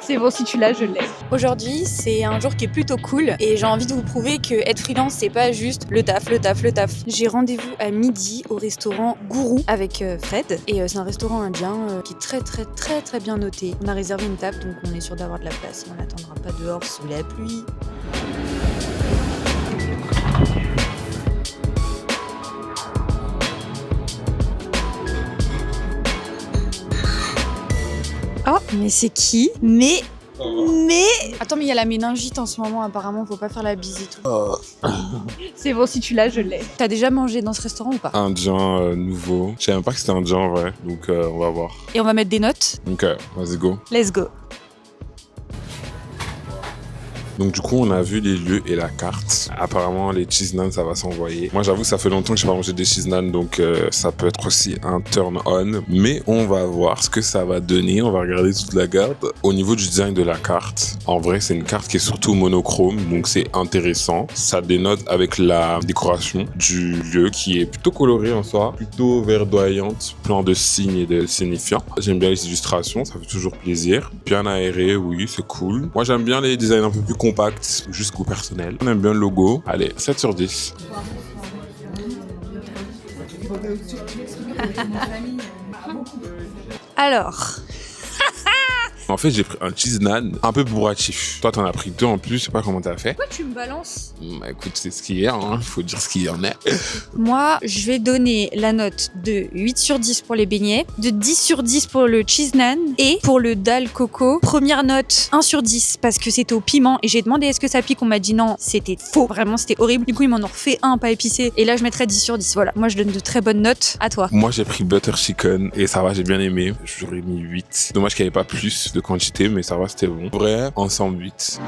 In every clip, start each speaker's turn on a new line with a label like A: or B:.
A: C'est bon, si tu l'as, je l'ai.
B: Aujourd'hui, c'est un jour qui est plutôt cool et j'ai envie de vous prouver que être freelance, c'est pas juste le taf. J'ai rendez-vous à midi au restaurant Gourou avec Fred et c'est un restaurant indien qui est très bien noté. On a réservé une table donc on est sûr d'avoir de la place et on n'attendra pas dehors sous la pluie. Oh, mais c'est qui? Mais... Attends, mais il y a la méningite en ce moment, apparemment, faut pas faire la bise et tout.
A: C'est bon, si tu l'as, je l'ai.
B: T'as déjà mangé dans ce restaurant ou pas?
C: Indien nouveau. Je savais même pas que c'était indien en vrai, donc on va voir.
B: Et on va mettre des notes.
C: Donc vas-y go.
B: Let's go.
C: Donc du coup on a vu les lieux et la carte. Apparemment les cheese naan ça va s'envoyer. Moi j'avoue ça fait longtemps que j'ai pas mangé des cheese naan donc ça peut être aussi un turn on. Mais on va voir ce que ça va donner. On va regarder toute la carte. Au niveau du design de la carte, en vrai c'est une carte qui est surtout monochrome donc c'est intéressant. Ça dénote avec la décoration du lieu qui est plutôt colorée en soi, plutôt verdoyante, plein de signes et de signifiants. J'aime bien les illustrations, ça fait toujours plaisir. Bien aéré, oui c'est cool. Moi j'aime bien les designs un peu plus compact, juste goût personnel. On aime bien le logo. Allez, 7 sur 10.
B: Alors,
C: En fait, j'ai pris un cheese naan un peu bourratif. Toi, t'en as pris deux en plus. Je sais pas comment t'as fait.
B: pourquoi tu me balances?
C: Bah, écoute, c'est ce qu'il y a. Hein. Faut dire ce qu'il y en a.
B: Moi, je vais donner la note de 8 sur 10 pour les beignets, de 10 sur 10 pour le cheese naan et pour le dal coco, première note 1 sur 10 parce que c'était au piment et j'ai demandé est-ce que ça pique, on m'a dit non, c'était faux, vraiment c'était horrible. Du coup, ils m'en ont refait un pas épicé et là je mettrais 10 sur 10. Voilà, moi je donne de très bonnes notes. À toi.
C: Moi, j'ai pris butter chicken et ça va, j'ai bien aimé. J'aurais mis 8. Dommage qu'il n'y avait pas plus de quantité, mais ça va, c'était bon. Vrai, ensemble 8.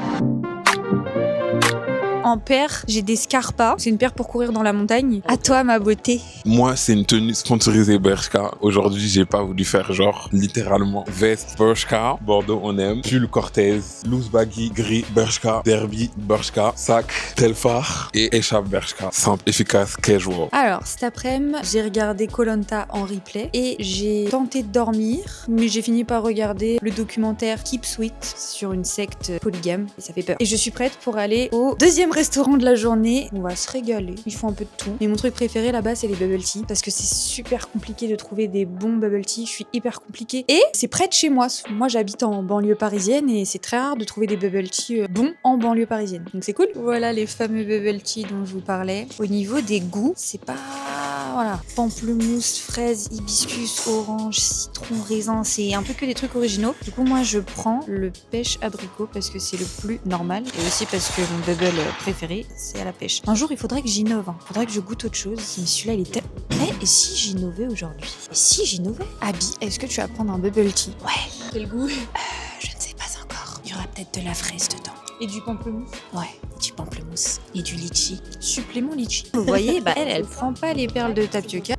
B: En paire, j'ai des Scarpa. C'est une paire pour courir dans la montagne. À toi, ma beauté.
C: Moi, c'est une tenue sponsorisée Bershka. Aujourd'hui, j'ai pas voulu faire genre littéralement veste Bershka, Bordeaux on aime, pull Cortez, loose baggy gris Bershka, derby Bershka, sac Telfar et écharpe Bershka. Simple, efficace, casual.
B: Alors, cet après-midi, j'ai regardé koh en replay et j'ai tenté de dormir, mais j'ai fini par regarder le documentaire Keep Sweet sur une secte polygame et ça fait peur. Et je suis prête pour aller au deuxième restaurant de la journée. On va se régaler. Ils font un peu de tout. Mais mon truc préféré là-bas, c'est les bubble tea parce que c'est super compliqué de trouver des bons bubble tea. Je suis hyper compliquée. Et c'est près de chez moi. Moi, j'habite en banlieue parisienne et c'est très rare de trouver des bubble tea bons en banlieue parisienne. Donc c'est cool. Voilà les fameux bubble tea dont je vous parlais. Au niveau des goûts, c'est pas... Voilà. Pamplemousse, fraise, hibiscus, orange, citron, raisin. C'est un peu que des trucs originaux. Du coup, moi, je prends le pêche abricot parce que c'est le plus normal. Et aussi parce que mon bubble préféré, c'est à la pêche. Un jour, il faudrait que j'innove. Il faudrait que je goûte autre chose. Mais celui-là, il était... Et si j'innovais aujourd'hui? Et si j'innovais? Abby, est-ce que tu vas prendre un bubble tea? Ouais. Quel goût? Je ne sais pas encore. Il y aura peut-être de la fraise dedans. Et du pamplemousse? Ouais, du pamplemousse. Et du litchi. Supplément litchi. Vous voyez, bah elle prend pas les perles de tapioca.